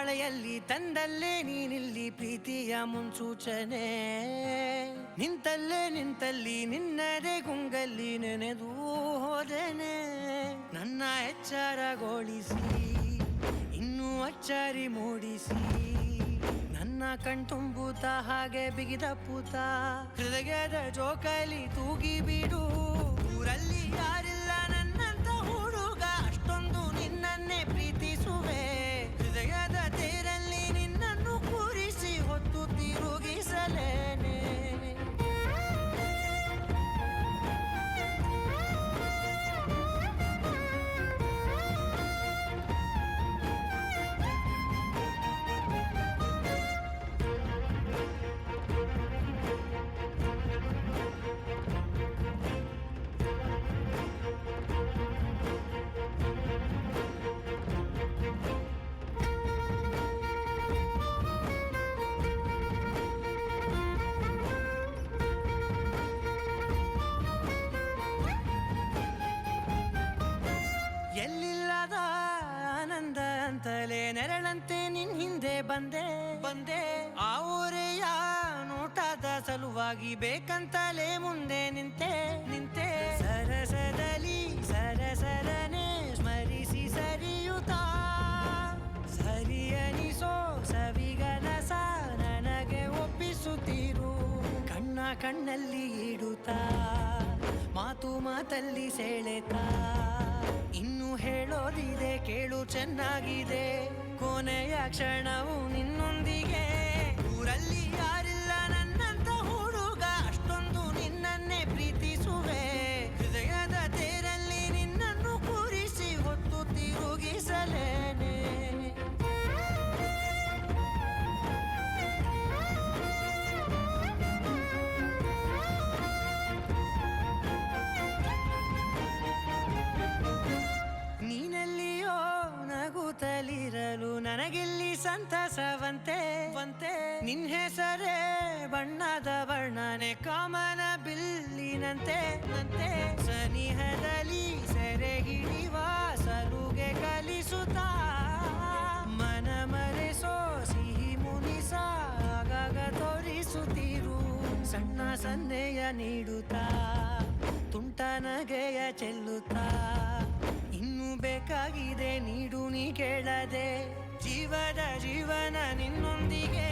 ಮಳೆಯಲ್ಲಿ ತಂದಲ್ಲೇ ನೀನಿಲ್ಲಿ ಪ್ರೀತಿಯ ಮುನ್ಸೂಚನೆ ನಿಂತಲ್ಲಿ ನಿನ್ನದೇ ಗುಂಗಲ್ಲಿ ನೆನೆದು ಹೋದೆನೆ ನನ್ನ ಎಚ್ಚರಗೊಳಿಸಿ ಇನ್ನೂ ಅಚ್ಚರಿ ಮೂಡಿಸಿ ನನ್ನ ಕಣ್ತುಂಬುತ್ತ ಹಾಗೆ ಬಿಗಿದ ಪೂತ ಹೃದಯದ ಜೋಕಾಲಿ ತೂಗಿ ಬಿಡು ಊರಲ್ಲಿ ಯಾರಿಲ್ಲ ನನ್ನಂತ ಹುಡುಗ ಅಷ್ಟೊಂದು ನಿನ್ನನ್ನೇ ಪ್ರೀತಿಸುವೆ ಹೃದಯದ ತೇರಲ್ಲಿ ನಿನ್ನನ್ನು ಕೂರಿಸಿ ಹೊತ್ತು ತಿರುಗಿಸಲೇನೆ ಎಲ್ಲಿಲ್ಲದ ಆನಂದ ಅಂತಲೇ ನೆರಳಂತೆ ನಿನ್ ಹಿಂದೆ ಬಂದೆ ಆ ಊರೆಯ ನೋಟದ ಸಲುವಾಗಿ ಬೇಕಂತಲೇ ಮುಂದೆ ನಿಂತೆ ಸರಸದಲ್ಲಿ ಸರಸರನೆ ಸ್ಮರಿಸಿ ಸರಿಯುತ್ತಾ ಸರಿಯನಿಸೋ ಸವಿಗನಸ ನನಗೆ ಒಪ್ಪಿಸುತ್ತೀರು ಕಣ್ಣಲ್ಲಿ ಇಡುತ್ತಾ ಮಾತಲ್ಲಿ ಸೆಳೆತಾ ಇನ್ನು ಹೇಳೋದಿದೆ ಕೇಳು ಚೆನ್ನಾಗಿದೆ ಕೊನೆಯ ಕ್ಷಣವು ನಿನ್ನೊಂದಿಗೆ ಊರಲ್ಲಿ ಯಾರಿಲ್ಲ ನನ್ನಂತ ಹುಡುಗ ಅಷ್ಟೊಂದು ನಿನ್ನನ್ನೇ ಪ್ರೀತಿಸುವೆ ಹೃದಯದ ತೇರಲ್ಲಿ ನಿನ್ನನ್ನು ಕೂರಿಸಿ ಹೊತ್ತು ತಿರುಗಿಸಲೇನೆ ನಗುತ್ತಲಿರಲು ನನಗಿಲ್ಲಿ ಸಂತಸವಂತೆ ನಿನ್ ಹೆಸರೇ ಬಣ್ಣದ ವರ್ಣನೆ ಕಾಮನ ಬಿಲ್ಲಿನಂತೆ ಸನಿಹದಲ್ಲಿ ಸೆರೆ ಹಿಡಿವ ಸಲುಗೆ ಕಲಿಸುತ್ತಾ ಮನ ಮರೆಸೋ ಸಿಹಿ ಮುನಿಸ ಆಗಾಗ ತೋರಿಸುತ್ತೀರು ಸಣ್ಣ ಸನ್ನೆಯ ನೀಡುತ್ತಾ ತುಂಟ ನಗೆಯ ಚೆಲ್ಲುತ್ತಾ ಇನ್ನು ಬೇಕಾಗಿದೆ ನೀಡು ನೀ ಕೇಳದೆ ಜೀವನ ನಿನ್ನೊಂದಿಗೆ